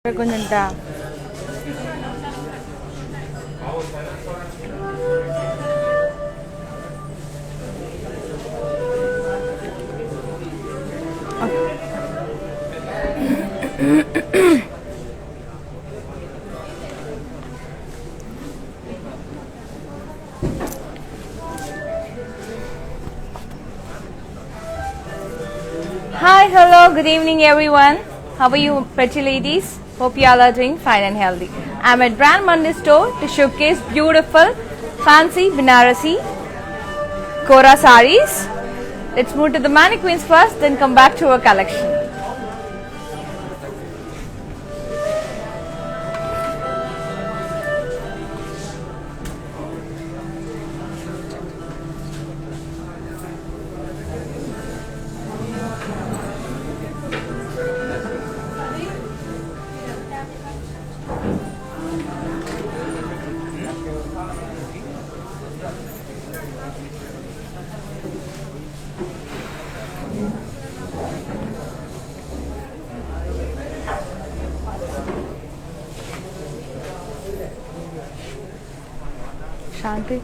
కొంచెం Hi, hello, good evening everyone. How are you pretty ladies? Hope you all are doing fine and healthy. I'm at Brand Monday store to showcase beautiful fancy Banarasi Kora sarees. Let's move to the mannequins first, then come back to our collection. Shanti.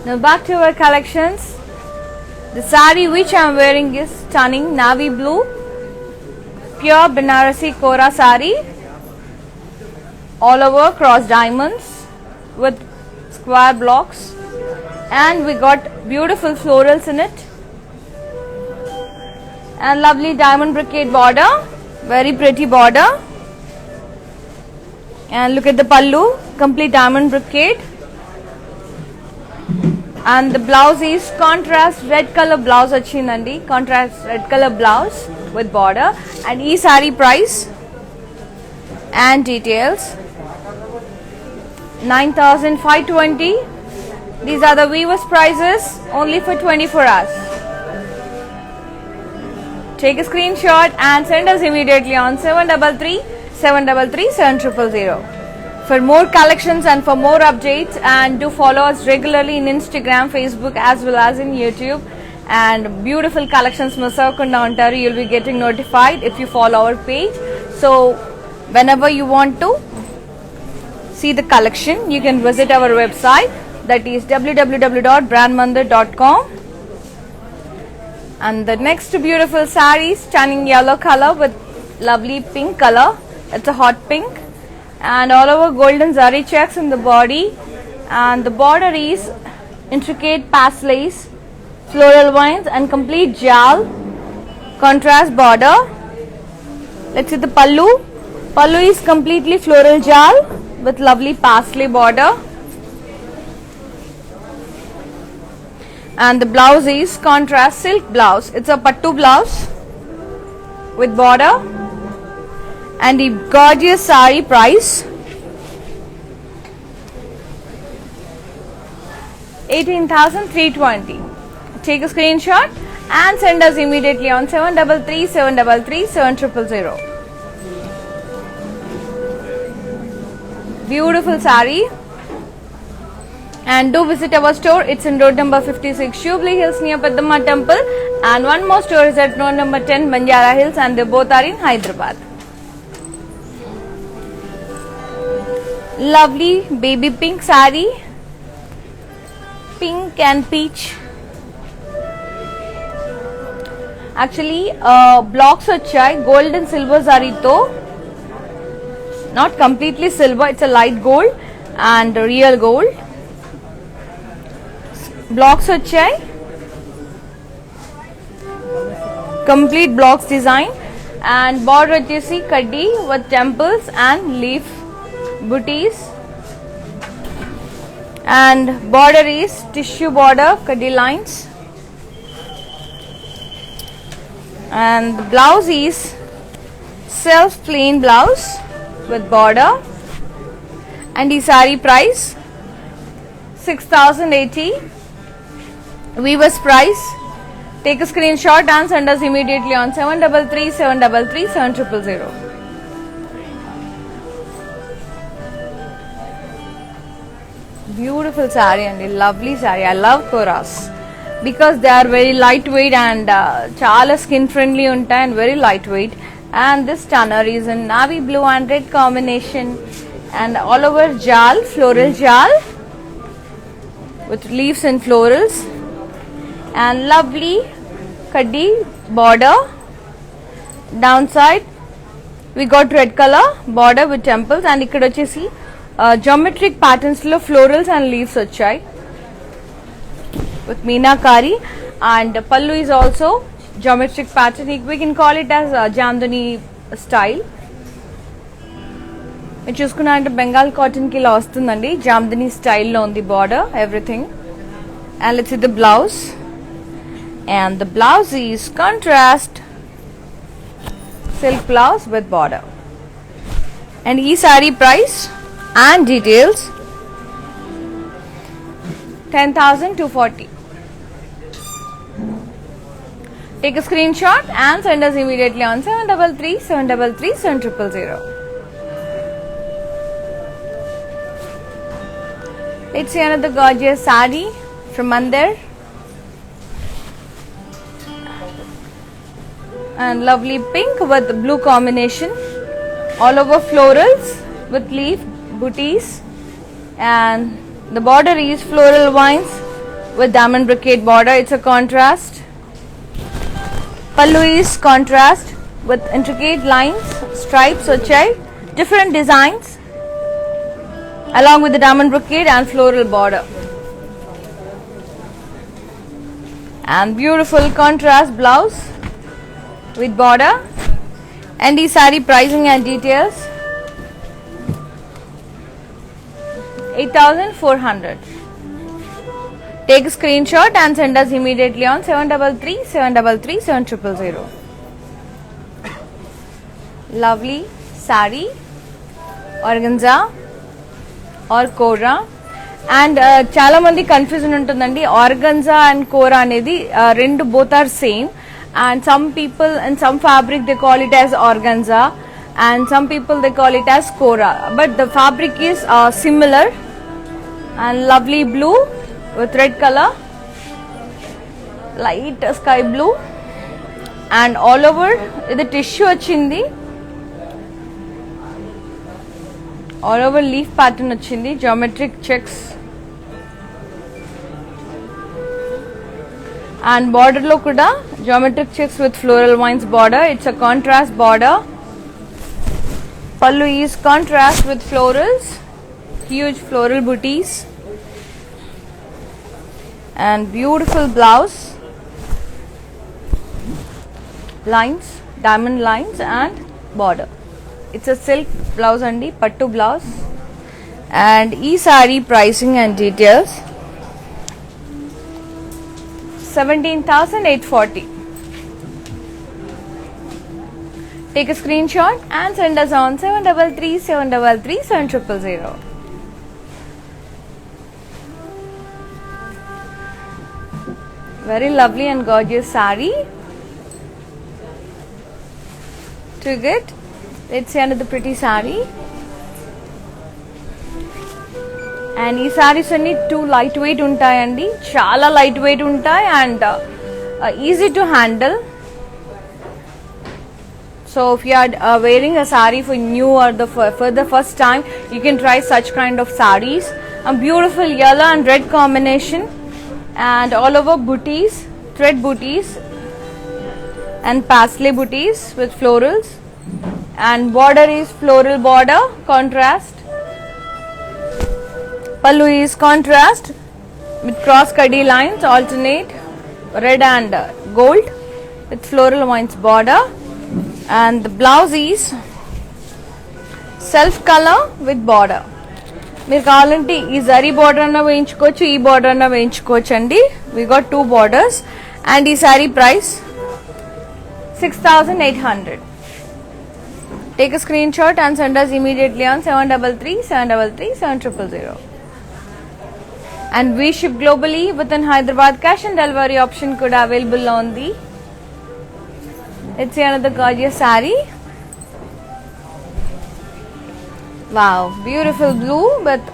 Now back to our collections. The saree which I am wearing is stunning navy blue, pure Banarasi Kora saree, all over cross diamonds with square blocks, and we got beautiful florals in it, and lovely diamond brocade border, very pretty border, and look at the pallu, complete diamond brocade. And the blouse is contrast red color blouse vachindandi, contrast red color blouse with border. And ee saree price and details 9,520. These are the weavers prices only for 24 hours. Take a screenshot and send us immediately on 733 733 7000 for more collections and for more updates. And do follow us regularly in Instagram, Facebook as well as in YouTube. And beautiful collections miss avakunda untaru. You'll be getting notified if you follow our page. So whenever you want to see the collection, you can visit our website, that is www.brandmandir.com. And the next beautiful saree, stunning yellow color with lovely pink color. It's a hot pink, and all over golden zari checks in the body, and the border is intricate paisleys, floral vines, and complete jal contrast border. Let's see the pallu. Pallu is completely floral jal with lovely paisley border, and the blouse is contrast silk blouse. It's a pattu blouse with border. And the gorgeous saree price 18,320. Take a screenshot and send us immediately on 733 733 7000. Beautiful saree. And do visit our store. It's in road number 56, Jubilee Hills near Peddamma Temple, and one more store is at road number 10, Banjara Hills, and they both are in Hyderabad. Lovely baby pink saree, pink and peach actually blocks వచ్చాయి gold and silver జరీతో, not completely silver, it's a light gold and real gold. Blocks వచ్చాయి, complete blocks design. And border వచ్చేసి కడ్డీ with temples and leaf butis. And border is tissue border, kaddi lines. And the blouse is self plain blouse with border. And the saree price 6080. Weaver's price. Take a screenshot and send us immediately on 733 733 7000. Beautiful saree and a lovely saree. I love koras because they are very lightweight and chala skin friendly untai and very lightweight. And this stunner is in navy blue and red combination and all over jal, floral jal with leaves and florals and lovely kaddi border. Downside we got red color border with temples and ikkada vachesi geometric patterns lo florals and leaves vachai with meenakari. And pallu is also geometric pattern. We can call it as jamdani style. మీరు చూసుకున్నారంటే Bengal cotton కి ఇలా వస్తుందండి, జామ్దని స్టైల్లో ఉంది border everything. And let's see the blouse. And the blouse is contrast silk blouse with border. And ఈ sari price and details 10,240. Take a screenshot and send us immediately on 733 733 7000. Let's see another gorgeous saree from Mandir. And lovely pink with blue combination, all over florals with leaf booties. And the border is floral vines with diamond brocade border. It's a contrast. Pallu is contrast with intricate lines, stripes vachai, different designs along with the diamond brocade and floral border. And beautiful contrast blouse with border. And the saree pricing and details 8,400. Take a screenshot and send us immediately on 733 733 7000. Lovely saree, organza or kora. And chala mandi confusion untundandi, organza and kora anedi rendu both are same. And some people in some fabric they call it as organza and some people they call it as kora, but the fabric is similar. And lovely blue with red color, light sky blue, and all over the tissue vachindi, all over leaf pattern vachindi, geometric checks. And border lo kuda geometric checks with floral vines border. It's a contrast border. Pallu is contrast with florals, huge floral booties. And beautiful blouse, lines, diamond lines and border. It's a silk blouse andi, pattu blouse. And ee saree pricing and details 17,840. Take a screenshot and send us on 733 733 7000. Very lovely and gorgeous saree. To get, let's see another pretty saree. And ee sarees anni too lightweight untayandi, chala lightweight untayi and easy to handle. So if you are wearing a saree for new or for the first time, you can try such kind of sarees. A beautiful yellow and red combination and all over booties, thread booties and paisley booties with florals, and border is floral border contrast. Pallu is contrast with cross kadi lines alternate red and gold with floral vines border, and the blouse is self color with border. మీరు కావాలంటే ఈ zari border అన్న వేయించుకోవచ్చు, ఈ border అన్న వేయించుకోవచ్చు అండి. We got 2 borders and ఈ sari price 6800. Take a screen shot and send us immediately on 7337337000. And we ship globally within Hyderabad. Cash and delivery option kuda available on the. Let's see another gorgeous saree. Wow, beautiful blue with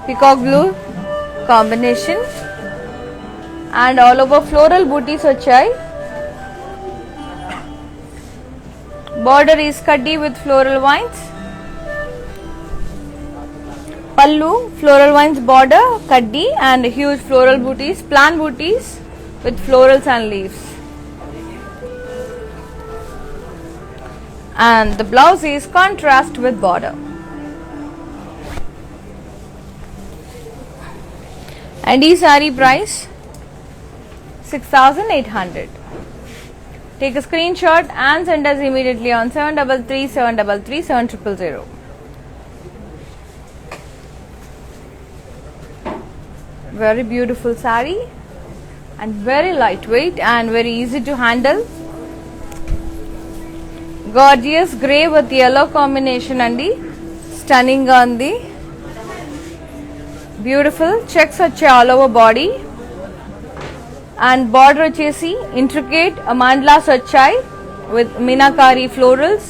peacock blue combination and all over floral booties vachai. Border is kaddi with floral vines. Pallu floral vines border kaddi and huge floral booties, plant booties with florals and leaves. And the blouse is contrast with border. And this saree price 6800. Take a screenshot and send us immediately on 7337337000. Very beautiful saree and very lightweight and very easy to handle. Gorgeous grey with yellow combination andi, stunning ga undi. Beautiful checks vache all over body and border vachesi intricate mandalas vachai with meenakari florals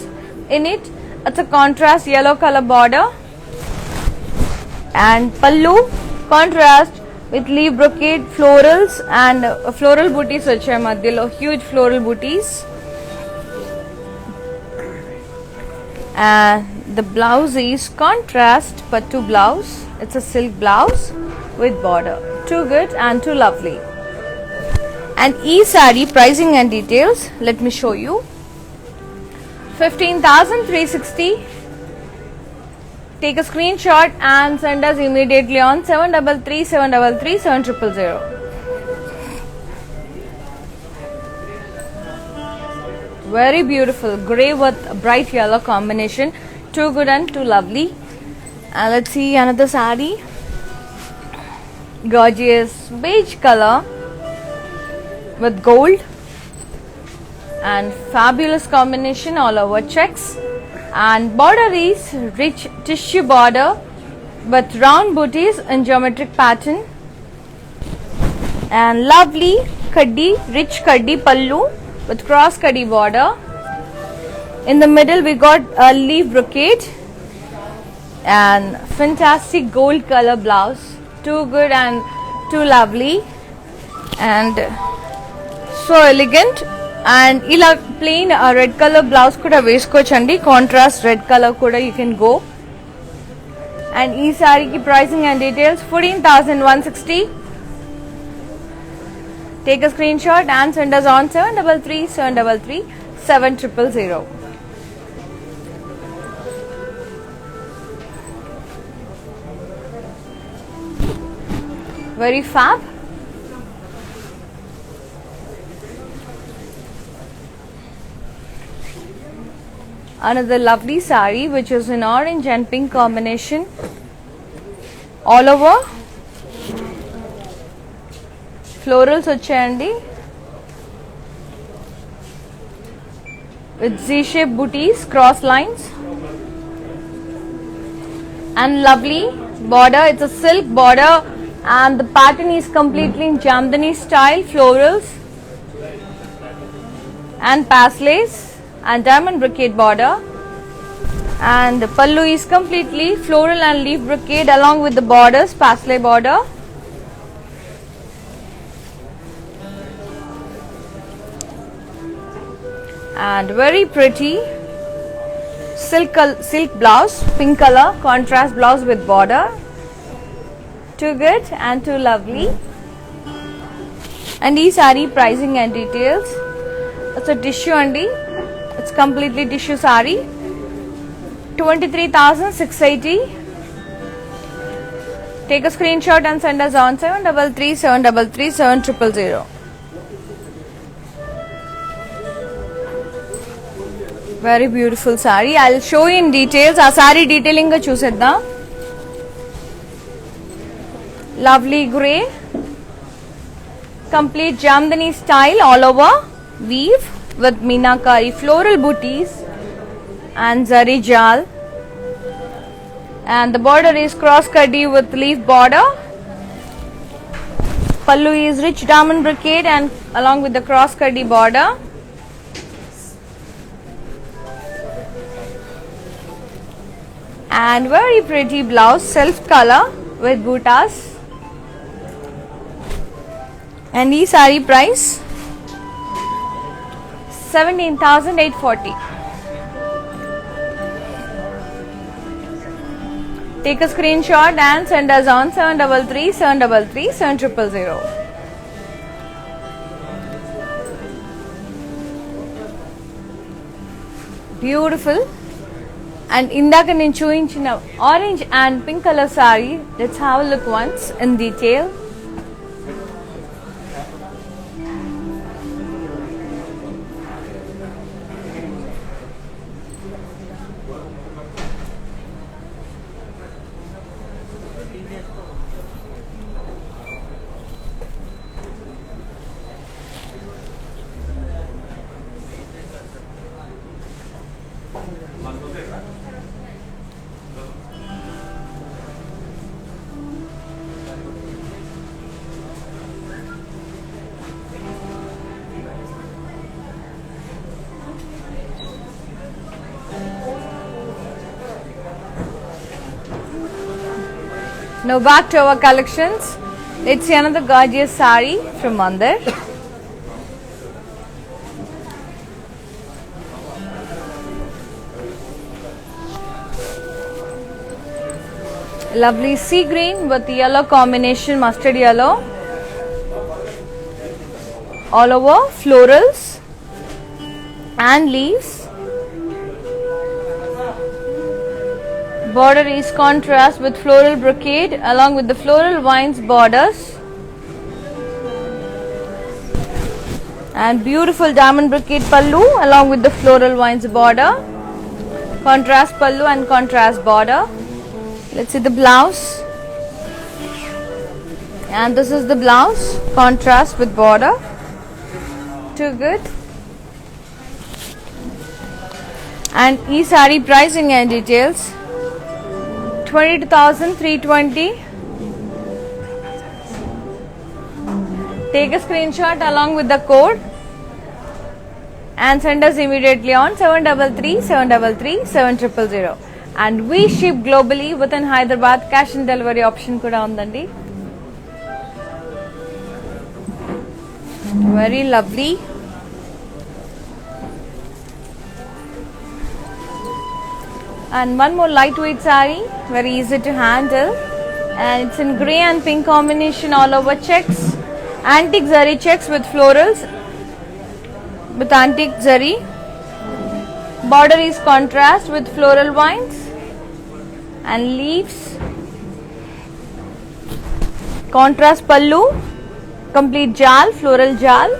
in it. It's a contrast yellow color border and pallu contrast with leaf brocade florals and floral booties vachai madhyalo, huge floral booties. And the blouse is contrast pattu blouse. It's a silk blouse with border. Too good and too lovely. And saree pricing and details, let me show you. 15,360. Take a screenshot and send us immediately on 7337337000. Very beautiful grey with bright yellow combination. Too good and too lovely. And let's see another saree. Gorgeous beige color with gold and fabulous combination all over checks. And border is rich tissue border with round booties in geometric pattern. And lovely kaddi, rich kaddi pallu with cross kaddi border. In the middle we got a leaf brocade and fantastic gold color blouse. Too good and too lovely and so elegant. And ila plain red color blouse kuda veskochandi, contrast red color kuda you can go. And ee saree ki pricing and details 14,160. Take a screenshot and send us on 7337337000. Very fab. Another lovely saree which is in orange and pink combination all over. Florals వచ్చాయండి with Z-shaped booties, cross lines and lovely border. It's a silk border and the pattern is completely in Jamdani style, florals and paisleys and diamond brocade border. And the pallu is completely floral and leaf brocade along with the borders, paisley border. And very pretty silk blouse, pink color contrast blouse with border. Too good and too lovely. And these saree pricing and details It's a tissue andi. It's completely tissue saree. 23,680. Take a screenshot and send us on 733 733 7000. Very beautiful saree. I'll show you in details. Our saree detailing ga chuseddam. Lovely grey. Complete Jamdani style all over. Weave with meenakari floral booties and zari jal. And the border is cross cutty with leaf border. Pallu is rich diamond brocade and along with the cross cutty border. And very pretty blouse, self color with bootas. And this saree price 17,840. Take a screenshot and send us on 733 733 7000. Beautiful. And indaka nenu chuinchina orange and pink color saree. Let's have a look once in detail. Now back to our collections. Let's see another gorgeous saree from Mandir. Lovely sea green with yellow combination, mustard yellow. All over florals and leaves. Border is contrast with floral brocade along with the floral vines borders. And beautiful diamond brocade pallu along with the floral vines border. Contrast pallu and contrast border. Let's see the blouse. And this is the blouse. Contrast with border. Too good. And e-saree pricing and details. 22,320. Take a screenshot along with the code and send us immediately on 733 733 7000. And we ship globally within Hyderabad. Cash and delivery option kuda undandi. Very lovely. And one more lightweight saree, very easy to handle, and it's in grey and pink combination all over checks, antique zari checks with florals, with antique zari. Border is contrast with floral vines and leaves. Contrast pallu, complete jal, floral jal,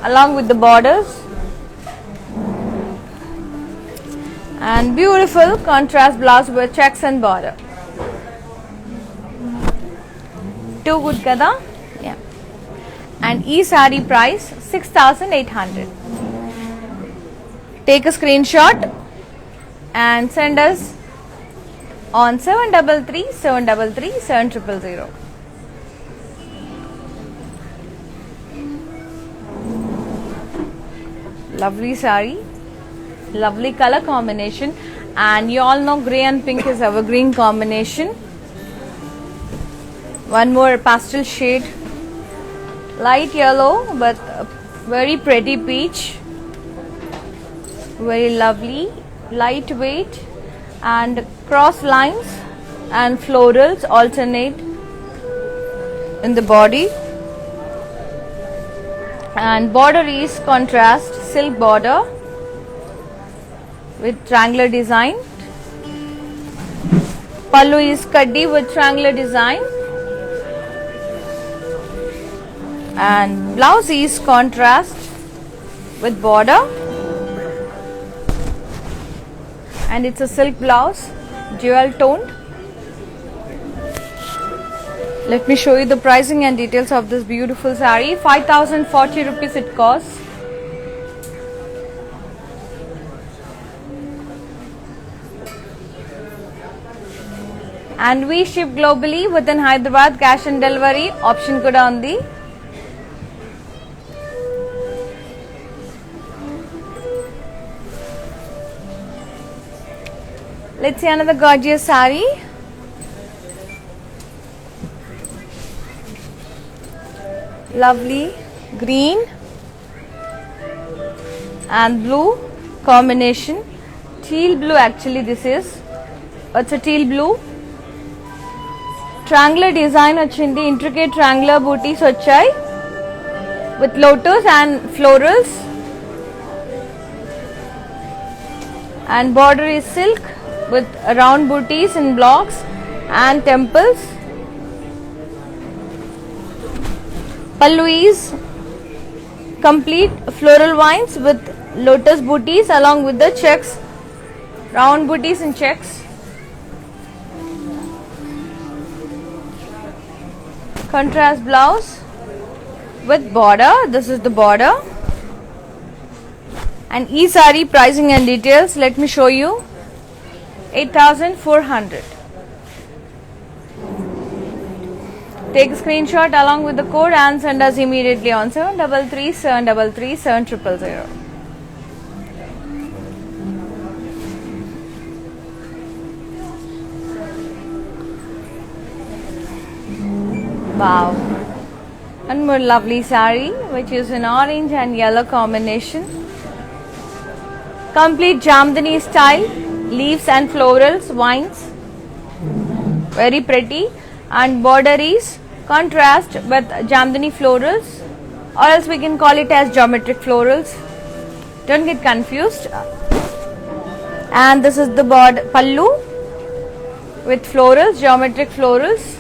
along with the borders. And beautiful contrast blouse with checks and border. Too good kada? Yeah. And e-saree price 6,800. Take a screenshot and send us on 733 733 7000. Lovely saree. Lovely color combination, and you all know grey and pink is evergreen combination. One more pastel shade, light yellow but very pretty peach. Very lovely, lightweight, and cross lines and florals alternate in the body. And border is contrast silk border with triangular design. Pallu is kaddi with triangular design, and blouse is contrast with border, and it's a silk blouse, dual toned. Let me show you the pricing and details of this beautiful saree. 5,040 rupees it costs. And we ship globally within Hyderabad. Cash and delivery option kuda undi. Let's see another gorgeous saree. Lovely green and blue combination. Teal blue actually this is. It's a teal blue. Triangular design ochindi, intricate triangular booties vachai with lotus and florals, and border is silk with round booties in blocks and temples. Pallu is complete floral vines with lotus booties along with the checks, round booties and checks. Contrast blouse with border. This is the border. And e-saree pricing and details, let me show you. 8,400. Take a screenshot along with the code and send us immediately on 733 733 7000. Wow. One more lovely saree which is in orange and yellow combination. Complete Jamdani style, leaves and florals, vines. Very pretty, and border is contrast with Jamdani florals, or else we can call it as geometric florals. Don't get confused. And this is the border pallu with florals, geometric florals.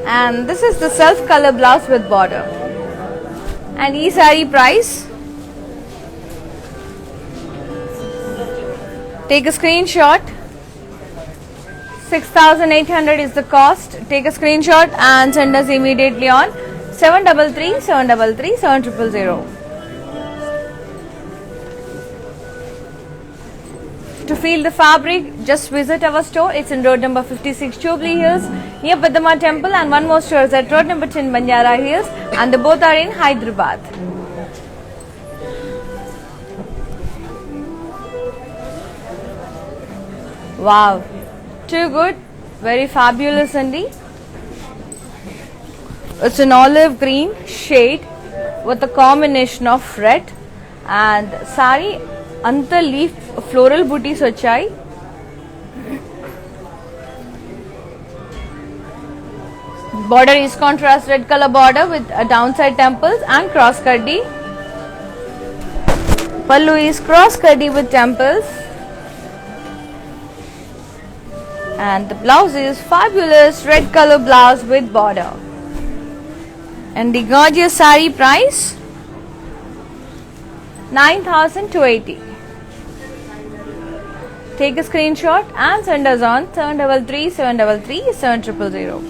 And this is the self color blouse with border. And e-saree price, take a screenshot. 6,800 is the cost. Take a screenshot and send us immediately on 733 733 7000. To feel the fabric, just visit our store. It's in road number 56, Jubilee Hills, near Peddamma Temple, and one more store is at road number 10, Banjara Hills, and they both are in Hyderabad. Wow, too good, very fabulous indeed. It's an olive green shade with a combination of red, and saree anta leaf floral booties vachai. Border is contrast red color border with a downside temples and cross kaddi. Pallu is cross kaddi with temples, and the blouse is fabulous red color blouse with border. And the gorgeous saree price 9,280. Take a screenshot and send us on 733 733 7000.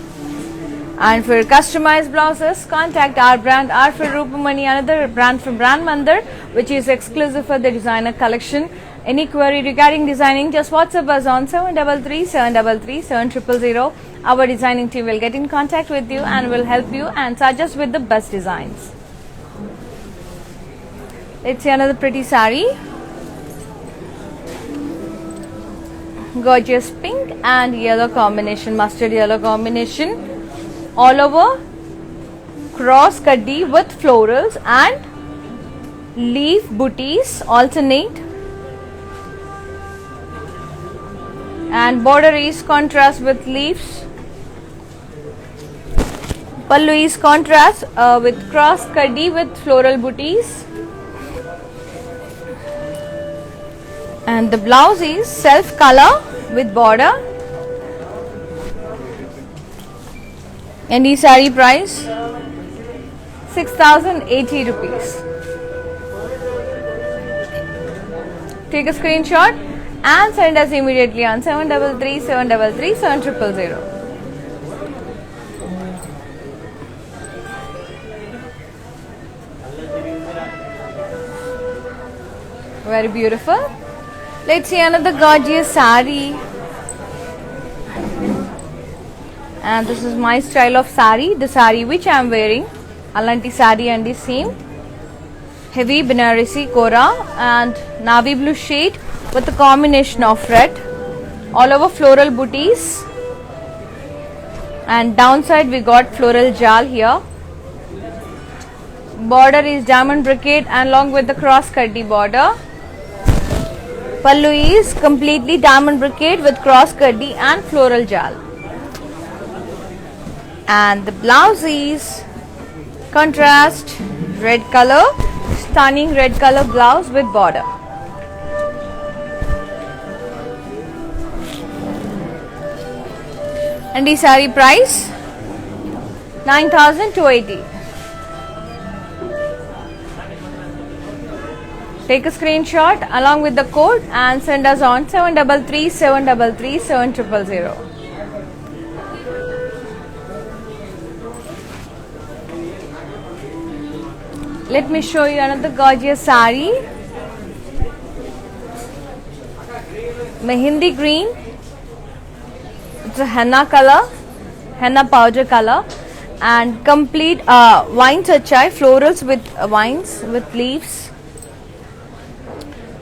And for customized blouses, contact our brand R for Rupamani, another brand from Brand Mandar, which is exclusive for the designer collection. Any query regarding designing, just WhatsApp us on 733 733 7000. Our designing team will get in contact with you and will help you and suggest with the best designs. Let's see another pretty saree. Gorgeous pink and yellow combination, mustard yellow combination. All over cross kaddi with florals and leaf booties alternate. And border is contrast with leaves. Pallu is contrast with cross kaddi with floral booties. And the blouse is self color with border. And the saree price 6,080 rupees. Take a screenshot and send us immediately on 733 733 7000. Very beautiful. Let's see another gorgeous saree. And this is my style of saree, the saree which I am wearing. Alanti saree and the same. Heavy Banarasi Kora and navy blue shade with a combination of red. All over floral booties. And downside we got floral jal here. Border is diamond brocade and along with the cross kaddi border. Pallu is completely diamond brocade with cross kaddi and floral jal. And the blouse is contrast red color, stunning red color blouse with border. And the saree price 9,280. Take a screenshot along with the code and send us on 733 733 7000. Let me show you another gorgeous saree. Mehendi green. It's a henna color, henna powder color, and complete wine chachai florals with vines with leaves.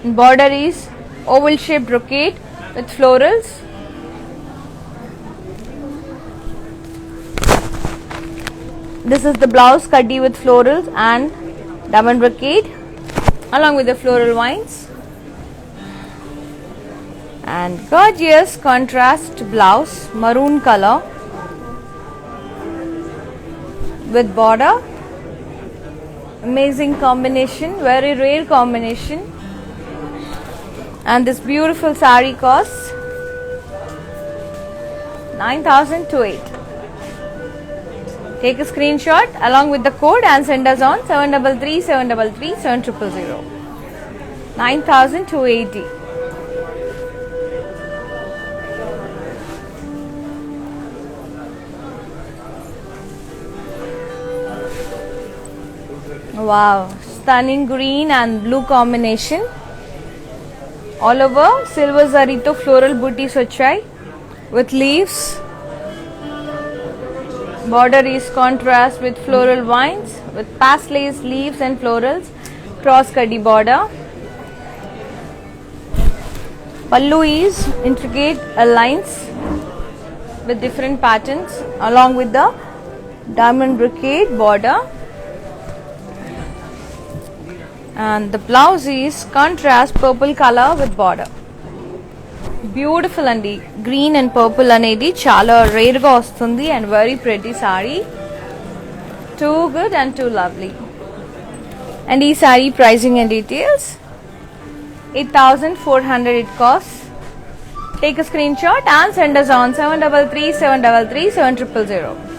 Border is oval shaped brocade with florals. This is the blouse kaddi with florals and diamond brocade along with the floral vines. And gorgeous contrast blouse, maroon color with border. Amazing combination, very rare combination. And this beautiful saree costs 9,280. Take a screenshot along with the code and send us on 733 733 7000. 9,280. Wow, stunning green and blue combination. All over silver zarito floral booties vachai with leaves. Border is contrast with floral vines with pastels, leaves and florals. Cross kaddi border. Pallu is intricate lines with different patterns along with the diamond brocade border. And the blouse is contrast purple color with border. Beautiful andi. Green and purple anedi chala rare ga vastundi and very pretty saree. Too good and too lovely. And this saree pricing and details 8,400 it costs. Take a screenshot and send us on 733 733 7000.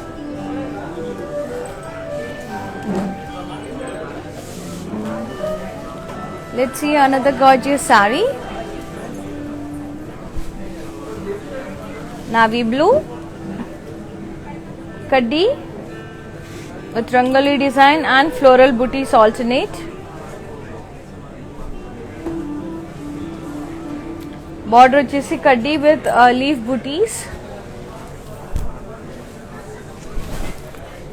Let's see another gorgeous saree. Navy blue kaddi with rangoli design and floral booties alternate. Border vachesi kaddi with leaf booties.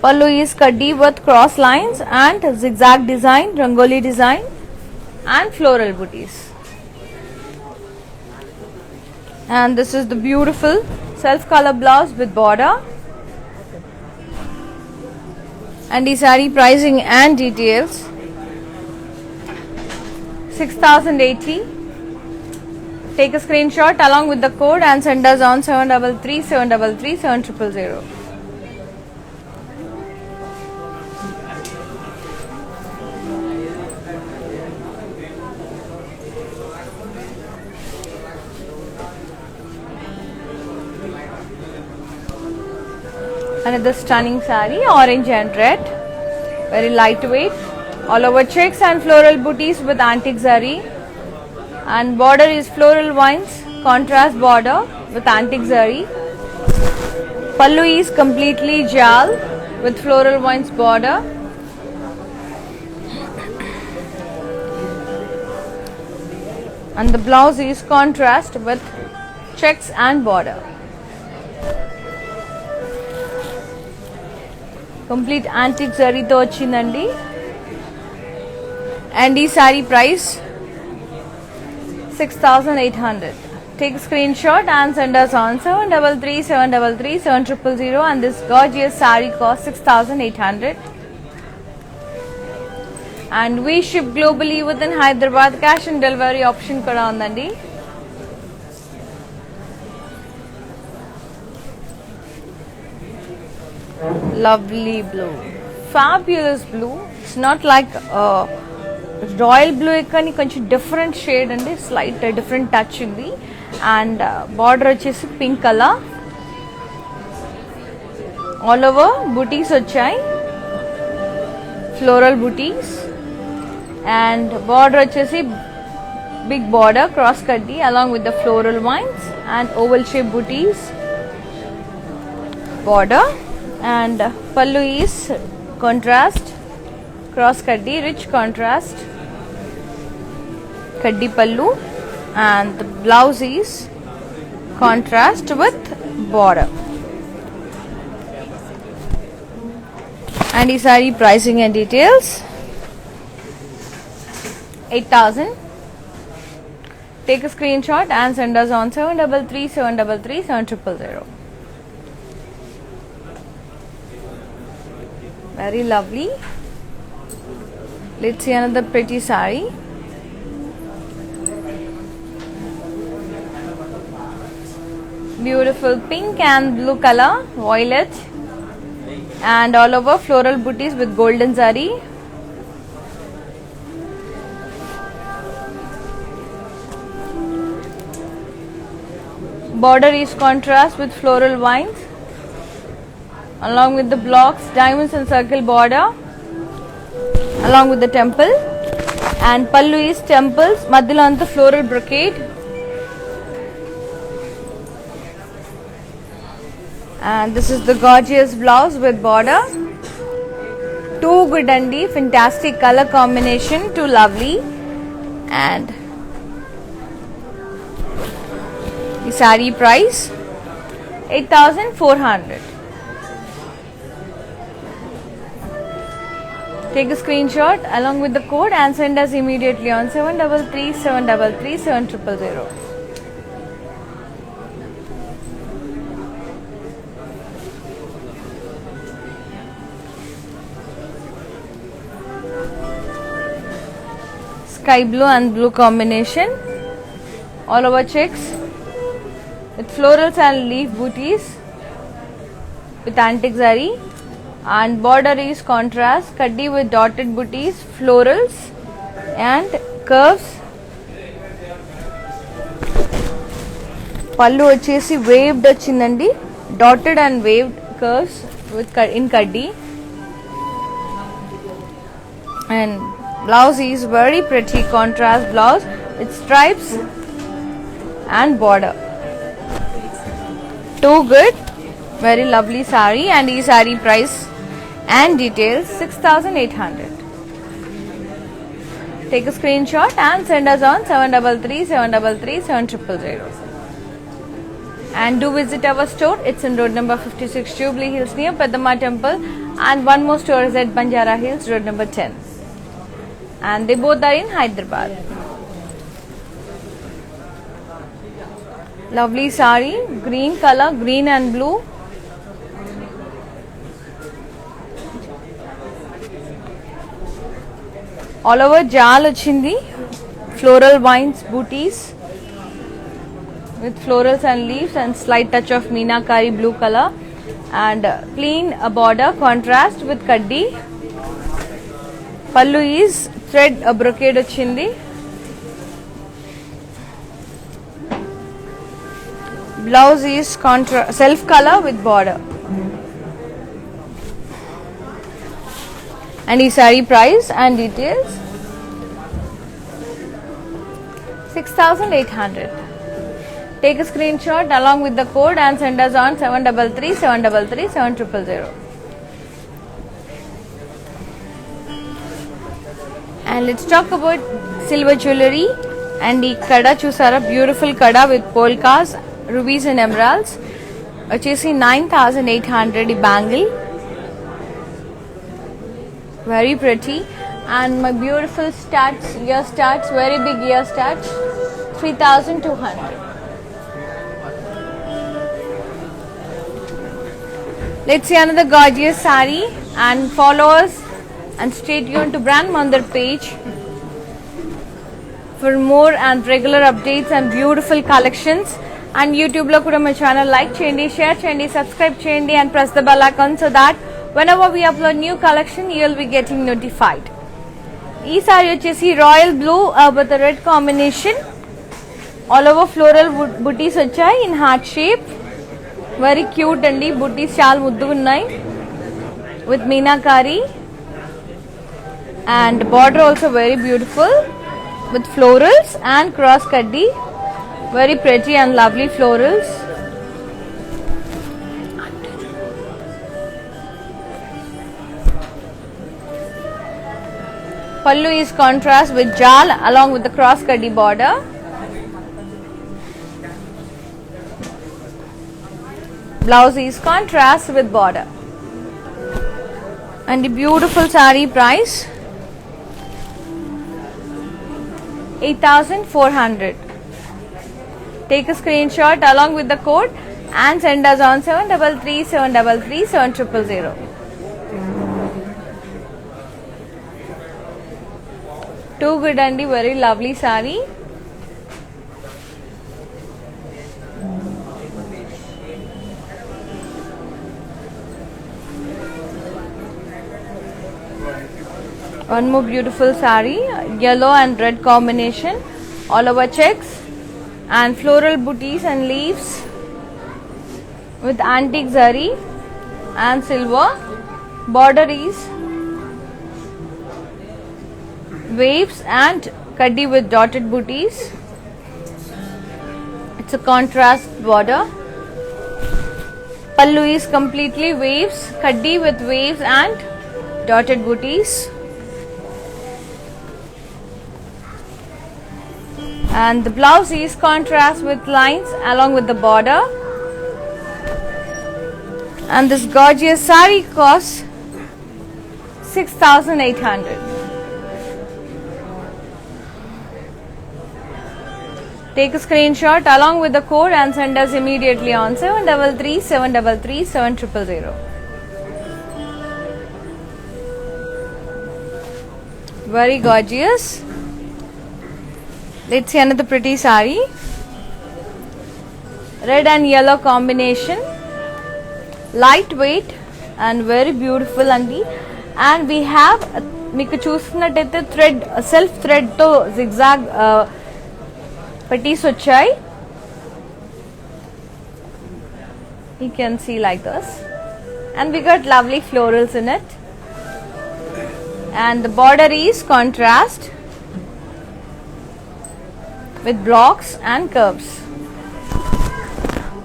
Pallu is kaddi with cross lines and zigzag design, rangoli design and floral booties. And this is the beautiful self color blouse with border. And the saree pricing and details 6,080. Take a screenshot along with the code and send us on 733 733 7000. Another stunning saree, orange and red, very lightweight, all over checks and floral booties with antique zari, and border is floral vines, contrast border with antique zari. Pallu is completely jal with floral vines border. And the blouse is contrast with checks and border. Complete antique zari తో వచ్చిందండి. And ఈ saree price 6,800. Take a screenshot and send us on 733-733-7000, and this gorgeous saree costs 6,800. And we ship globally within Hyderabad. Cash and delivery option kuda undandi. Lovely blue, fabulous blue. It's not like royal blue ekani konచెం different shade andi, slight different touch undi. And border వచ్చేసి pink color, all over booties వచ్చాయి, floral booties, and border వచ్చేసి big border cross cutty along with the floral vines and oval shape booties border. And pallu is contrast cross cutty, rich contrast kaddi pallu, and the blouse is contrast with border. And is saree pricing and details 8,000. Take a screenshot and send us on 733-733-7000. Very lovely. Let's see another pretty saree. Beautiful pink and blue color, violet, and all over floral booties with golden zari. Border is contrast with floral vines along with the blocks, diamonds and circle border along with the temple. And pallu is temples, madhyalo anta floral brocade. And this is the gorgeous blouse with border. Too good andi, fantastic color combination, too lovely. And the saree price 8,400. Take a screenshot along with the code and send us immediately on 733-733-7000. Sky blue and blue combination, all over checks with florals and leaf booties with antique zari, and border is contrast kaddi with dotted booties, florals and curves. Pallu వచ్చేసి waved వచ్చిందండి, dotted and waved curves with in kaddi. And blouse is very pretty contrast blouse with stripes and border. Too good, very lovely saree. And ee saree price and details 6,800. Take a screenshot and send us on 733-733-7000. And do visit our store. It's in road number 56, Jubilee Hills near Peddamma Temple, and one more store is at Banjara Hills, road number 10. And they both are in Hyderabad. Lovely saree, green color, green and blue. All over jal ochindi, floral vines booties with florals and leaves and slight touch of meenakari blue color, and plain border contrast with kaddi. Pallu is thread brocade ochindi. Blouse is self color with border. And the saree price and details 6,800. Take a screenshot along with the code and send us on 733 733 7000. And let's talk about silver jewelry. And the kada chusara, beautiful kada with polkas, rubies and emeralds. Vachesi 9,800 the bangle. Very pretty. And my beautiful studs, ear studs, very big ear studs, 3,200. Let's see another gorgeous saree, and follow us and stay tuned to Brand Mandir page for more and regular updates and beautiful collections. And YouTube lo kuda my channel like cheyandi, share cheyandi, subscribe cheyandi and press the bell icon so that whenever we upload new collection you will be getting notified. Ee saree vachesi royal blue with a red combination. All over floral booties vachayi in heart shape. Very cute andi, booties chaala mudduga unnai with meenakari, and border also very beautiful with florals and cross kaddi. Very pretty and lovely florals. Pallu is contrast with jal along with the cross kaddi border. Blouse is contrast with border. And the beautiful saree price 8,400. Take a screenshot along with the code and send us on 733 733 7000. Too good and very lovely saree. One more beautiful saree, yellow and red combination, all over checks and floral booties and leaves with antique zari and silver. Border is waves and kaddi with dotted booties. It's a contrast border. Pallu is completely waves, kaddi with waves and dotted booties. And the blouse is contrast with lines along with the border. And this gorgeous saree costs 6,800. Take a screenshot along with the code and send us immediately on 733 733 7000. Very gorgeous. Let's see another pretty saree. Red and yellow combination. Lightweight and very beautiful andi. And we have meeku chustunnattaithe thread, self thread to zigzag patties vachayi. You can see like this. And we got lovely florals in it. And the border is contrast with blocks and curves.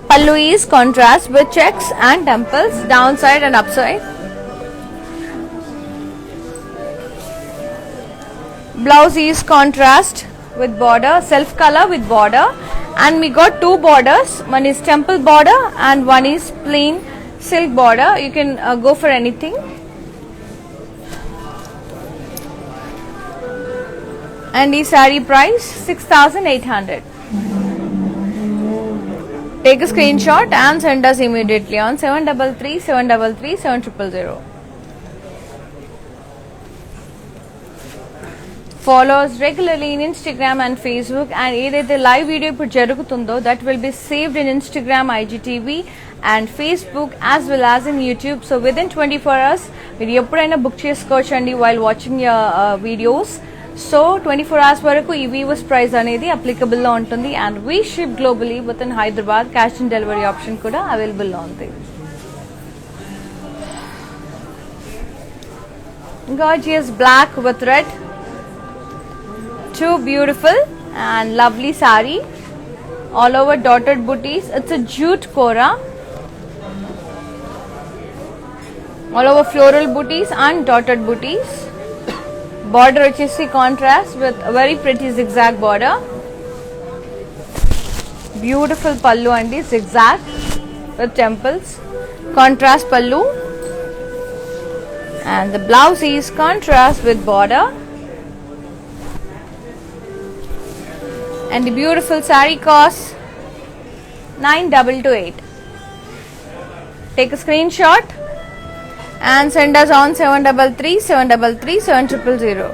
Pallu is contrast with checks and temples, downside and upside. Blouse is contrast with border, self color with border, and we got two borders. One is temple border and one is plain silk border. You can go for anything. And the saree price 6,800. Take a screenshot and send us immediately on 733 733 7000. Follow us regularly in Instagram and Facebook, and ఏదైతే live video ఇప్పుడు జరుగుతుందో that will be saved in Instagram, IGTV and Facebook as well as in YouTube. So within 24 hours మీరు ఎప్పుడైనా book చేసుకోవచ్చండి while watching your videos. So 24 hours వరకు ఈ weavers price అనేది applicable లో ఉంటుంది. And we ship globally with in Hyderabad. Cash on delivery option కూడా available లో ఉంది. Gorgeous black with red. Too beautiful and lovely sari. All over dotted booties. It's a jute kora. All over floral booties and dotted booties. Border vachesi contrast with a very pretty zigzag border. Beautiful pallu andi, zigzag with temples. Contrast pallu. And the blouse is contrast with border. And the beautiful sari costs 9,228. Take a screenshot and send us on 733 733 7000.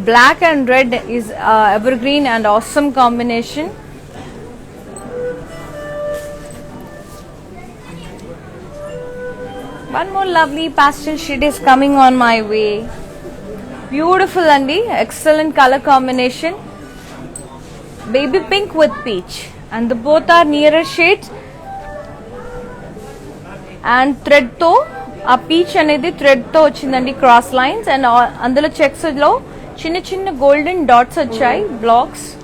Black and red is evergreen and awesome combination. One more lovely pastel shade is coming on my way. Beautiful andi, excellent color combination. Baby pink with peach, and the both are nearer shades. And thread to a peach anedi thread to vachindandi, cross lines, and andulo checks lo chinna chinna golden dots vachayi, blocks.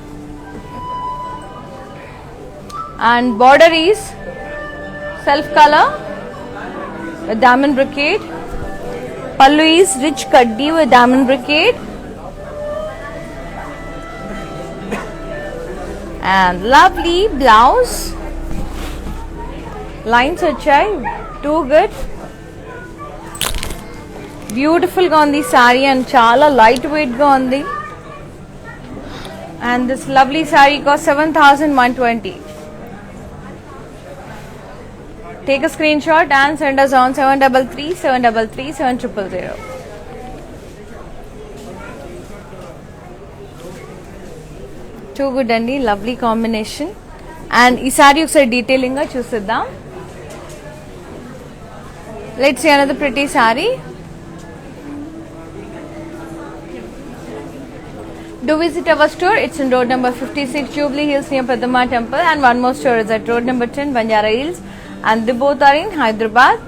And border is self color with diamond brocade. Pallu is rich kaddi with diamond brocade. And lovely blouse. Lines vachai, too good. Beautiful ga undi saree and chala lightweight ga undi. And this lovely saree costs 7,120. Take a screenshot and send us on 733 733 7000. Too good andi, lovely combination. And ee saree okasari detailing ga chuseddam. Let's see another pretty saree. Do visit our store. It's in road number 56, Jubilee Hills near Padma Temple, and one more store is at road number 10, Banjara Hills, and they both are in Hyderabad.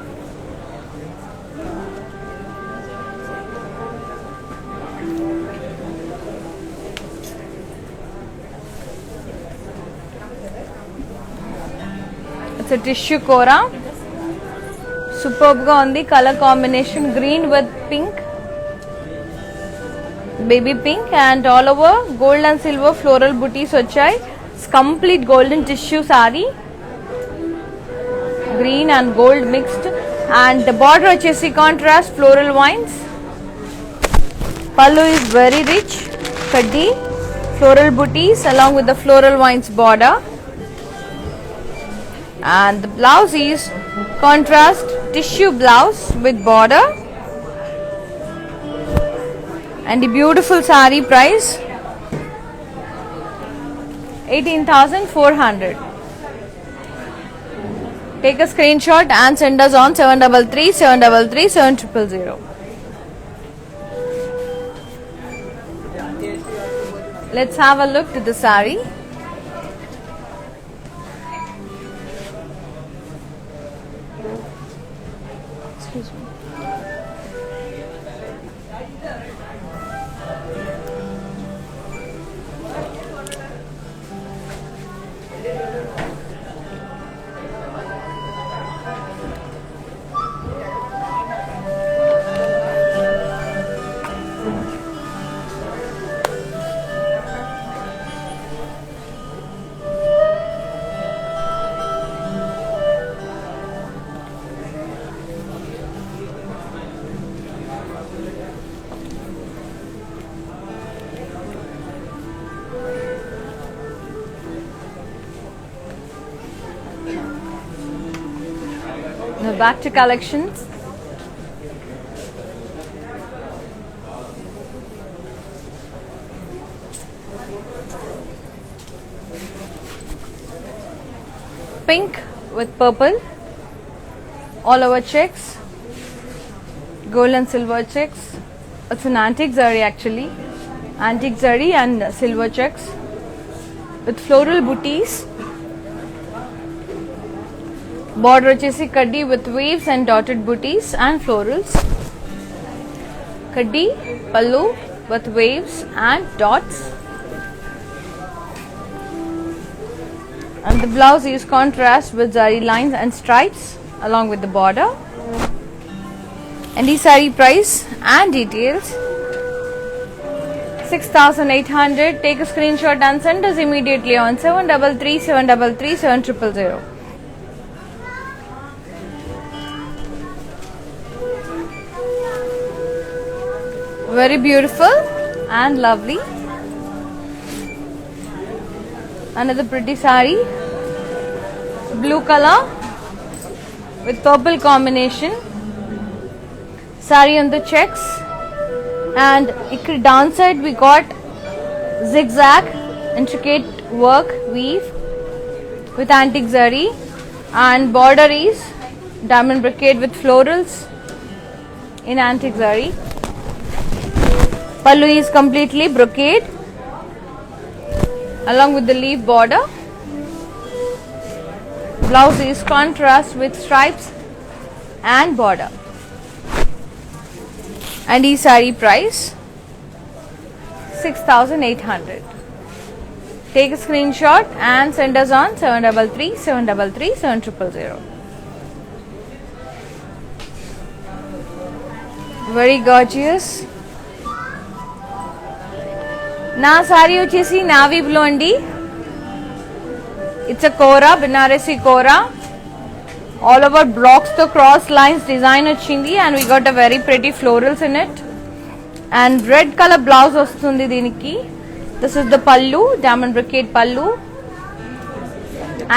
It's a tissue kora. Superb ga undi, color combination green with pink, baby pink, and all over gold and silver floral booties vachai. It's complete golden tissue sari, green and gold mixed, and the border vachesi contrast floral vines. Pallu is very rich kaddi, floral booties along with the floral vines border. And the blouse is contrast tissue blouse with border. And the beautiful sari price 18,400. Take a screenshot and send us on 733 733 7000. Let's have a look to the sari. Excuse me. Now back to collections. Pink with purple, all over checks, gold and silver checks. It's an antique zari actually, antique zari and silver checks with floral booties. Border వచ్చేసి kaddi with waves and dotted booties and florals. Kaddi pallu with waves and dots. And the blouse is contrast with zari lines and stripes along with the border. And the saree price and details 6,800. Take a screenshot and send us immediately on 733-733-7000. Very beautiful and lovely. Another pretty saree, blue color with purple combination. Saree on the checks, and downside we got zigzag intricate work weave with antique zari, and border is diamond brocade with florals in antique zari. Pallu is completely brocade along with the leaf border. Blouse is contrast with stripes and border. And the saree price 6,800. Take a screenshot and send us on 733-733-7000. Very gorgeous. నా సారీ వచ్చేసి navy blue అండి. It's a kora, Banarasi kora, all over blocks తో cross lines design వచ్చింది. And we got a very pretty florals in it. And red colour blouse వస్తుంది దీనికి. This is the pallu, diamond brocade pallu.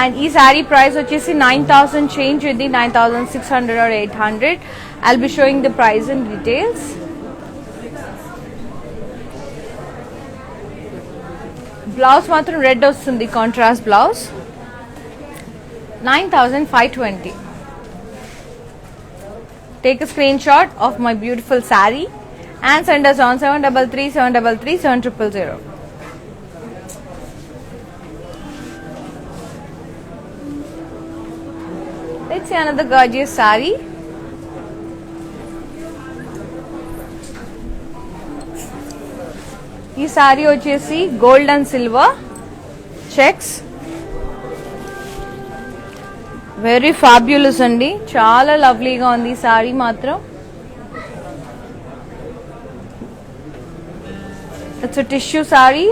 And ఈ sari price వచ్చేసి 9,000 change ఇది, 9,600 or 800. I'll be showing the price in details. Blouse మాత్రం red వస్తుంది, contrast blouse. 9,520. Take a screenshot of my beautiful saree and send us on 733-733-7000. Let's see another gorgeous saree. ఈ sorry వచ్చేసి gold and silver checks. Very fabulous అండి, చాలా లవ్లీగా ఉంది ఈ sorry మాత్రం. It's a tissue sorry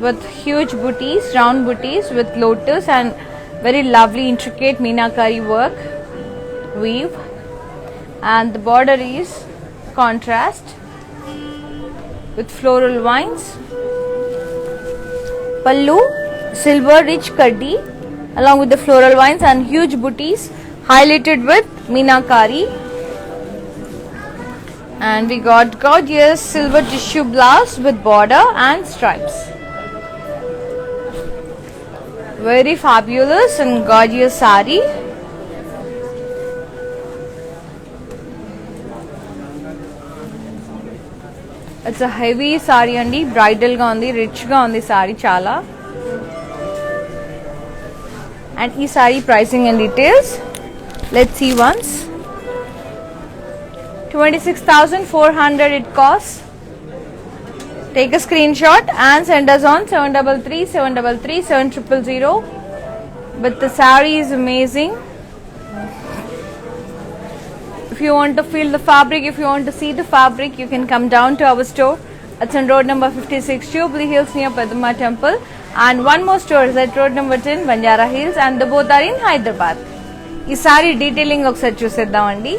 with huge buttis, round buttis with lotus and very lovely intricate meenakari work weave, and the border is contrast with floral vines. Pallu silver rich kaddi along with the floral vines and huge booties highlighted with meenakari. And we got gorgeous silver tissue blouse with border and stripes. Very fabulous and gorgeous saree. It's a heavy saree andi, bridal ga undi, rich ga undi saree chala. And ee saree pricing and details, let's see once. 26,400 it costs. Take a screenshot and send us on 733-733-7000. But the saree is amazing. If you want to feel the fabric, if you want to see the fabric, you can come down to our store. It's on road number 56, Jubilee Hills near Padma Temple. And one more store is at road number 10, Banjara Hills, and the both are in Hyderabad. Ee saree detailing ఒకసారి చూసేద్దామండి.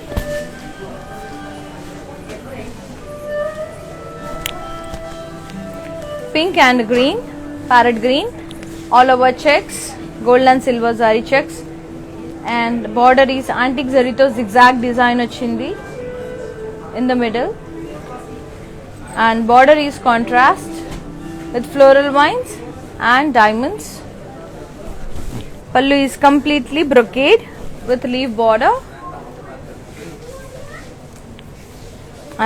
Pink and green, parrot green, all over checks, gold and silver zari checks, and border is antique zari to zigzag design ochindi in the middle, and border is contrast with floral vines and diamonds. Pallu is completely brocade with leaf border,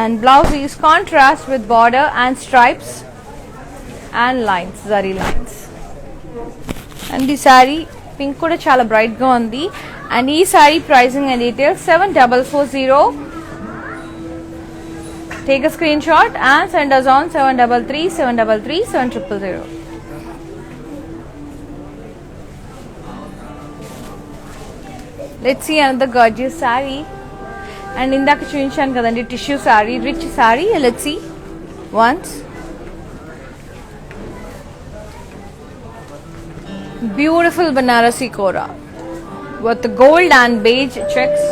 and blouse is contrast with border and stripes and lines, zari lines. And the saree pink kuda chala bright ga undi, And ee saree pricing and details 7440. Take a screenshot and send us on 733 733 7000. Let's see another gorgeous saree. And indaka chuinchanu kadandi tissue saree, rich saree. Let's see once. Beautiful Banarasi Kora with gold and beige checks.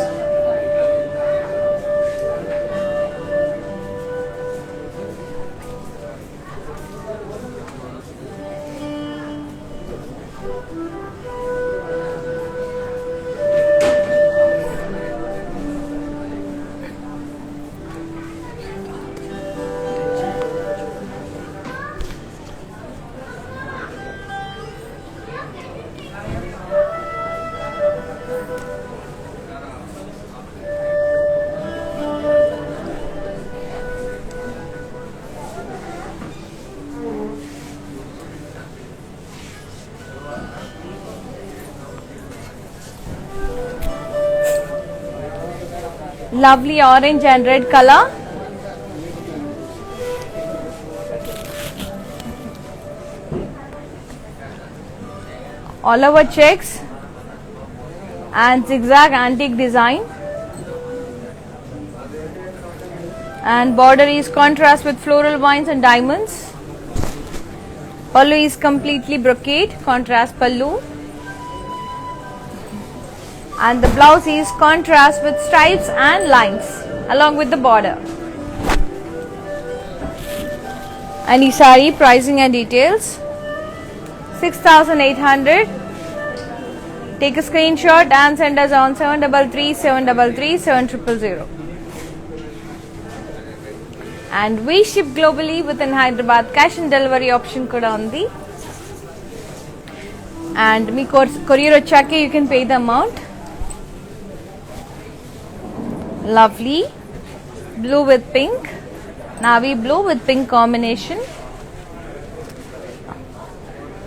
Lovely orange and red color. All over checks and zigzag antique design. And border is contrast with floral vines and diamonds. Pallu is completely brocade, contrast pallu. And the blouse is contrast with stripes and lines along with the border. And ee saree pricing and details 6800. Take a screenshot and send us on 733 733 7000. And we ship globally within Hyderabad. Cash and delivery option kuda undi. And me courier vachake you can pay the amount. Lovely blue with pink, navy blue with pink combination,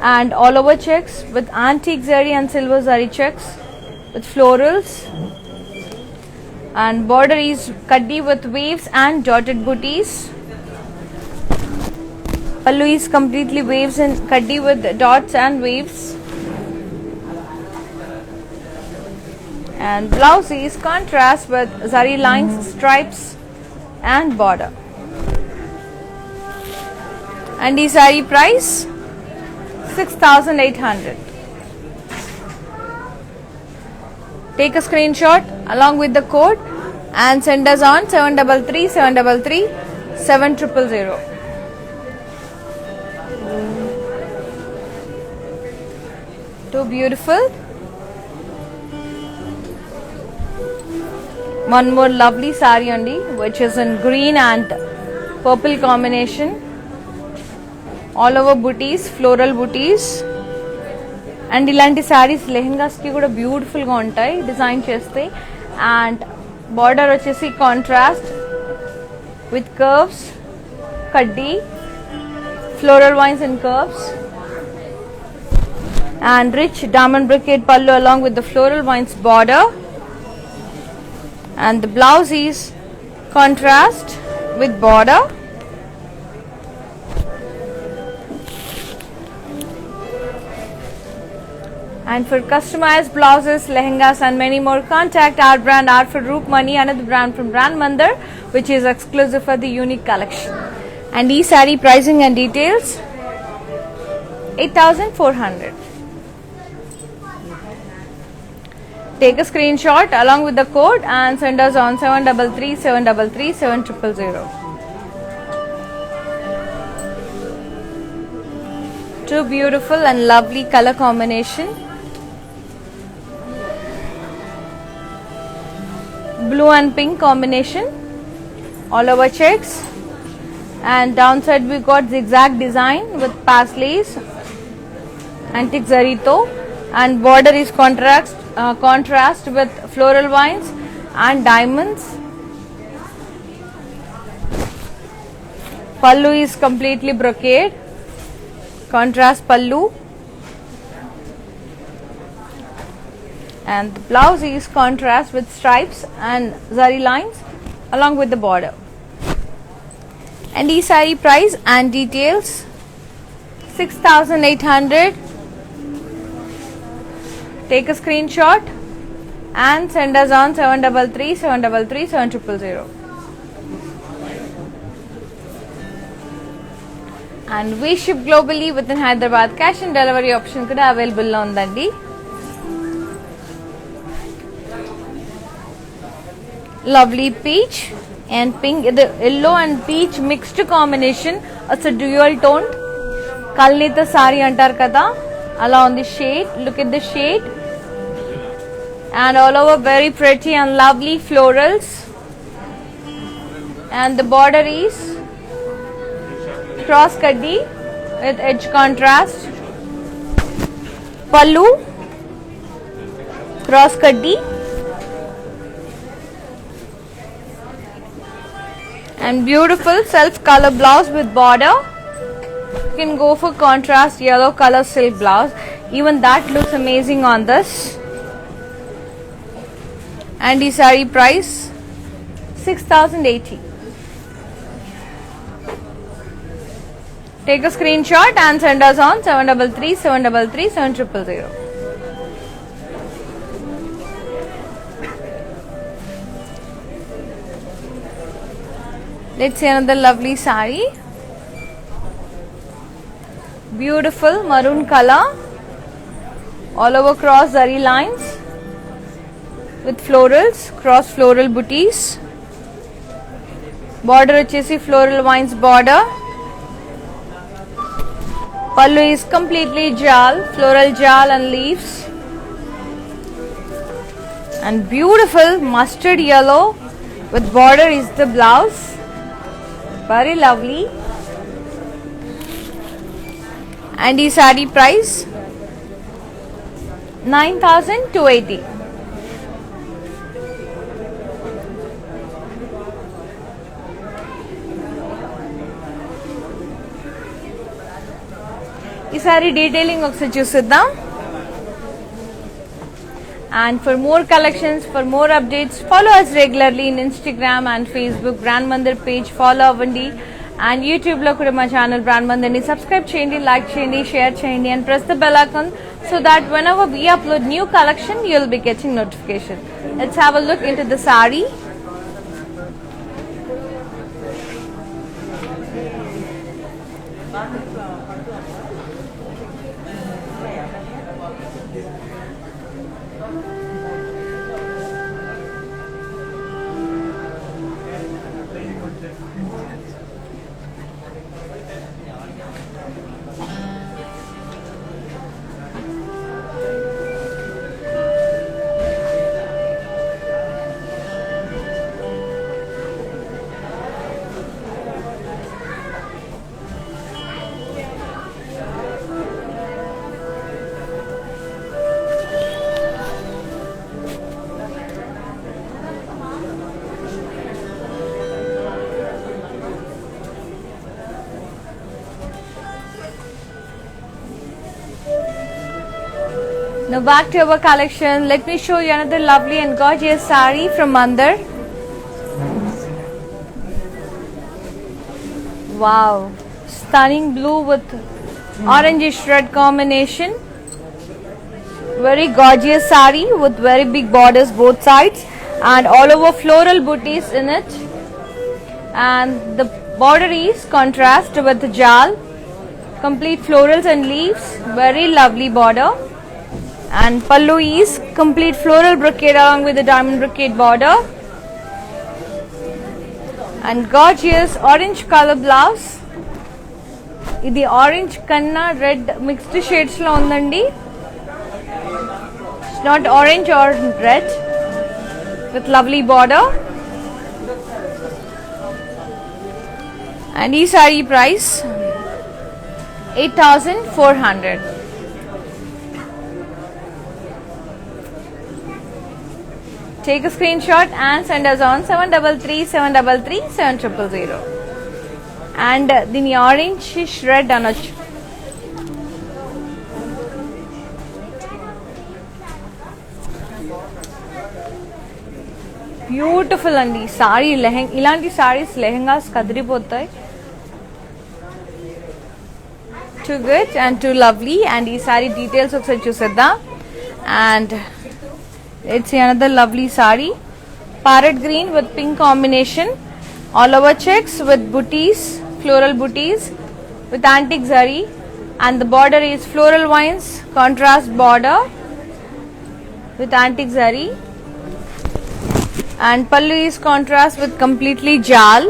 and all over checks with antique zari and silver zari checks with florals, and border is kaddi with waves and dotted booties. Pallu is completely waves and kaddi with dots and waves. And blouse is contrast with zari lines, stripes and border. And the saree price 6800. Take a screenshot along with the code and send us on 733 733 7000. Too beautiful. One more lovely saree only, which is in green and purple combination. All over booties, floral booties. And ilanti sarees lehengas ki kuda beautiful ga untayi design cheste. And border vachesi contrast with curves, kaddi, floral vines and curves. And rich diamond brocade pallu along with the floral vines border. And the blouse is contrast with border. And for customized blouses, lehengas and many more, contact our brand Art for Roopmani, another brand from Brand Mandar, which is exclusive for the unique collection. And ee saree pricing and details 8400. Take a screenshot along with the code and send us on 733 733 7000. Too beautiful and lovely color combination. Blue and pink combination. All over checks. And downside we got zigzag design with paisleys, antique zarito, and border is contrast with floral vines and diamonds. Pallu is completely brocade, contrast pallu. and the blouse is contrast with stripes and zari lines along with the border. And the saree price and details 6,800. Take a screenshot and send us on 733 733 7000. And we ship globally within Hyderabad. Cash and delivery option kuda available lo undandi. Lovely peach and pink, the yellow and peach mixed combination. It's a dual tone. Kalnita sari antar kada. Ala on the shade. Look at the shade. And all over very pretty and lovely florals. And the border is cross kaddi with edge contrast. Pallu cross kaddi and beautiful self color blouse with border. You can go for contrast yellow color silk blouse. Even that looks amazing on this. And the saree price 6,080. Take a screenshot and send us on 733 733 7000. Let's see another lovely saree. Beautiful maroon color. All over cross zari lines with florals, cross floral booties. Border vachesi floral vines border. Pallu is completely jal, floral jal and leaves. And beautiful mustard yellow with border is the blouse. Very lovely. And the saree price 9,280. ఈ sorry detailing ఒకసారి చూసేద్దాం. And for more collections, for more updates, follow us regularly in Instagram and Facebook Brand Mandir page follow avandi. And YouTube lo kuda ma channel Brand Mandir ni subscribe cheyandi, like cheyandi, share cheyandi and press the bell icon so that whenever we upload new collection you will be getting notification. Let's have a look into the saree. Now back to our collection. Let me show you another lovely and gorgeous saree from Mandir. Wow, stunning blue with orangish red combination. Very gorgeous saree with very big borders both sides and all over floral booties in it. And the border is contrast with the jal, complete florals and leaves. Very lovely border. And pallu is complete floral brocade along with the diamond brocade border. And gorgeous orange color blouse. Idi orange kanna red mixed shades lo undandi. It's not orange or red with lovely border. And this saree price 8,400. Take a screenshot and send us on 733 733 7000. And దీని orange red అనొచ్చు. Beautiful అండి సారీ. ఇలాంటి సారీస్ లెహెంగాస్ కదిరిపోతాయి. Too good and too lovely. And ఈ sari details ఒకసారి చూసేద్దాం. And it's another lovely sari. Parrot green with pink combination, all over checks with booties, floral booties with antique zari, and the border is floral vines, contrast border with antique zari, and pallu is contrast with completely jal,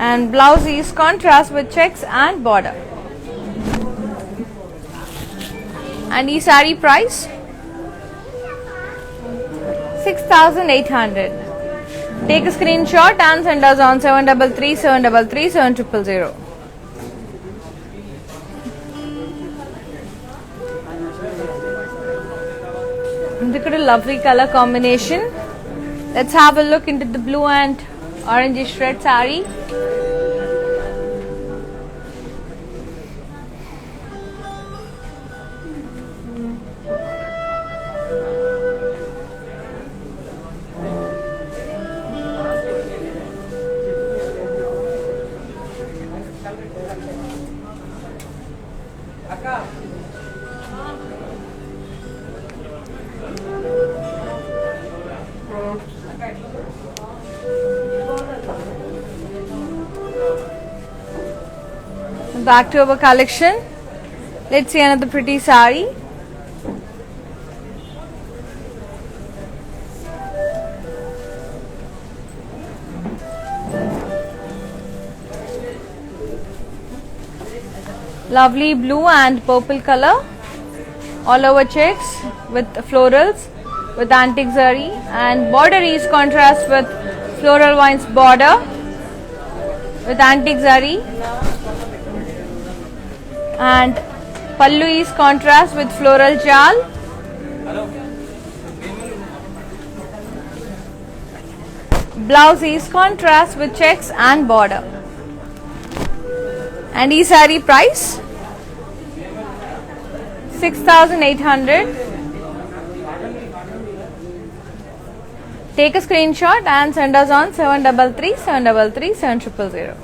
and blouse is contrast with checks and border. And ee saree price 6,800. Take a screenshot and send us on 733 733 7000. Look at a lovely color combination. Let's have a look into the blue and orangish red saree. Back to our collection. Let's see another pretty saree. Lovely blue and purple color, all over checks with florals with antique zari, and border is contrast with floral vines border with antique zari, and pallu is contrast with floral jal, blouse is contrast with checks and border. And ee saree price 6,800. Take a screenshot and send us on 733 733 7000.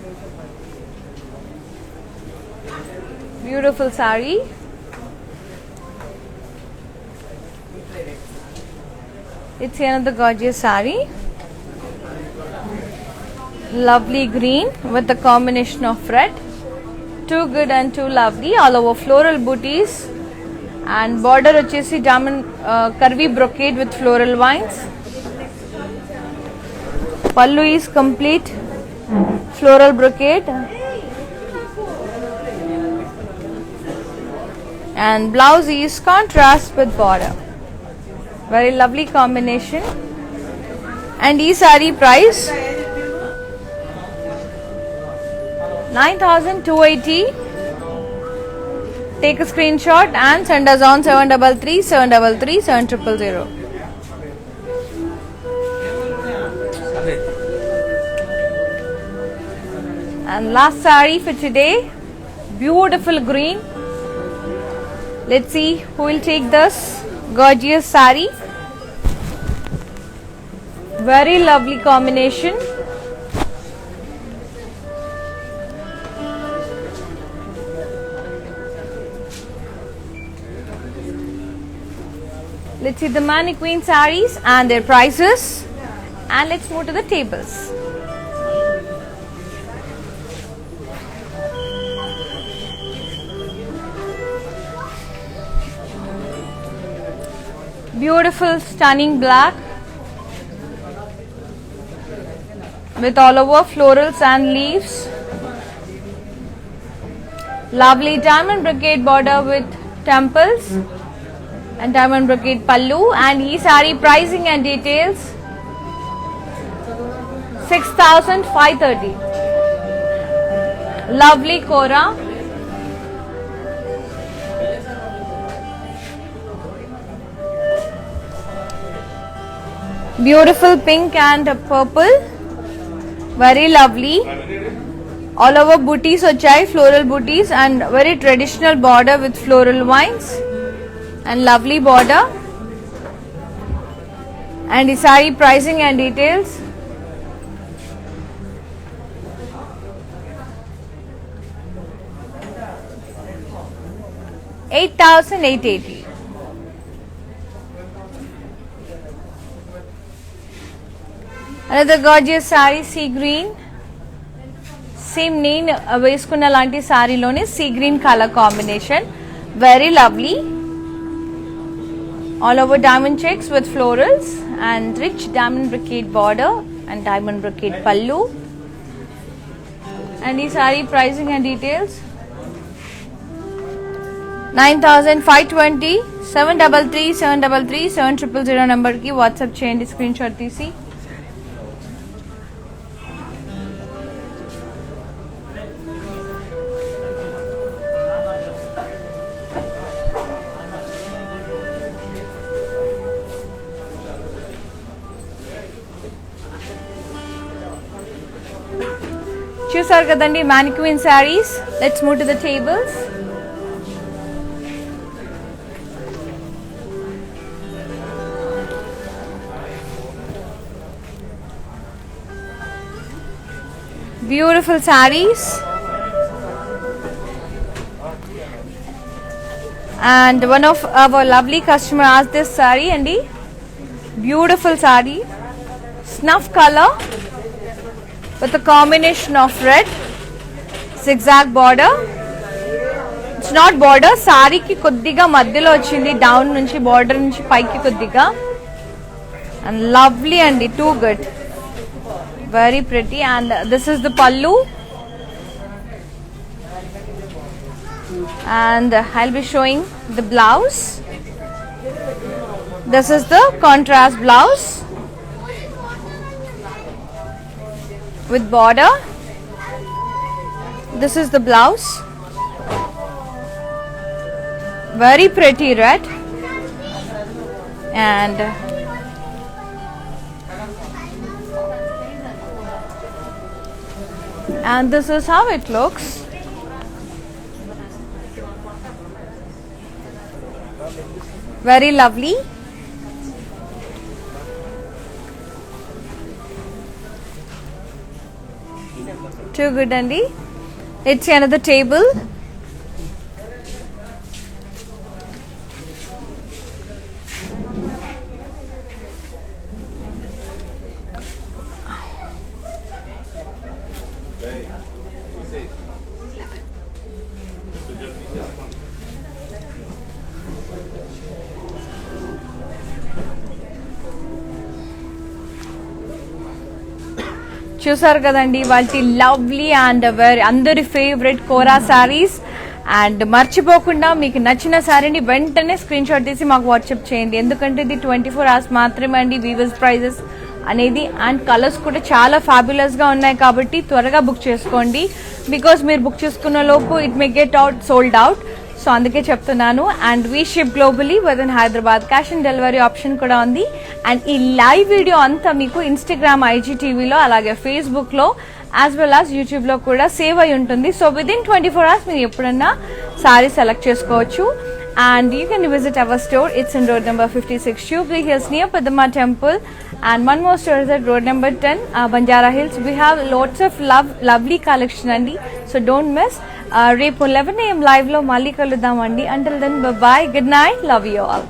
Beautiful saree. It's another gorgeous saree. Lovely green with the combination of red. Too good and too lovely. All over floral booties, and border vachesi diamond curvy brocade with floral vines. Pallu is complete floral brocade, and blouse is contrast with border. Very lovely combination. And ee saree price 9,280. Take a screenshot and send us on 733 733 7000. And last saree for today, beautiful green. Let's see who will take this gorgeous saree. Very lovely combination. Let's see the mannequin sarees and their prices, and let's move to the tables. Beautiful stunning black with all over florals and leaves. Lovely diamond brocade border with temples and diamond brocade pallu. And ee saree pricing and details 6,530. Lovely Kora. Beautiful pink and purple. Very lovely. All over booties vachai, floral booties, and very traditional border with floral vines and lovely border. And the saree pricing and details. $8,880. Another gorgeous saree, sea green. Same name వేసుకున్న లాంటి సారీలోనే sea green color combination. Very lovely. All over diamond checks with florals and rich diamond brocade border and diamond brocade pallu. And the saree pricing and details. 9,520. 733 733 7000 number ki WhatsApp చేయండి, screenshot తీసి. చూసారు కదండి mannequin sarees. Let's move to the tables. Beautiful sarees. And one of our lovely customer asked this saree and beautiful saree, snuff color with a combination of red, zigzag border. It's not border, saree ki koddiga madhyalo ochindi, down nunchi border nunchi paiki koddiga, and lovely and too good, very pretty. And this is the pallu, and I'll be showing the blouse. This is the contrast blouse with border. This is the blouse, very pretty red, and this is how it looks. Very lovely. Too good, Andy. Let's see another table. చూసారు కదండి వాటి lovely and very అందరి favourite Kora saris. And మర్చిపోకుండా మీకు నచ్చిన సారీని వెంటనే screen shot తీసి మాకు వాట్సాప్ చేయండి, ఎందుకంటే ఇది 24 hours మాత్రమే అండి వీవర్స్ ప్రైజెస్ అనేది. అండ్ కలర్స్ కూడా చాలా ఫ్యాబులస్ గా ఉన్నాయి కాబట్టి త్వరగా బుక్ చేసుకోండి, బికాస్ మీరు బుక్ చేసుకున్న లోపు it may get out sold out. So అందుకే చెప్తున్నాను. And we ship globally with in Hyderabad, cash on delivery option కూడా ఉంది. అండ్ ఈ లైవ్ వీడియో అంతా మీకు ఇన్స్టాగ్రామ్, IGTVలో, అలాగే ఫేస్బుక్లో యాజ్ వెల్ యాజ్ యూట్యూబ్లో కూడా సేవ్ అయి ఉంటుంది. సో విదిన్ 24 hours మీరు ఎప్పుడన్నా సారీ సెలెక్ట్ చేసుకోవచ్చు. And you can visit our store. It's in road number 56, Jubilee Hills, near Padma Temple. And one more store is at road number 10, Banjara Hills. We have lots of lovely collection andi, so don't miss. Repu 11 AM live lo malli kaludam andi. Until then, bye bye, good night, love you all.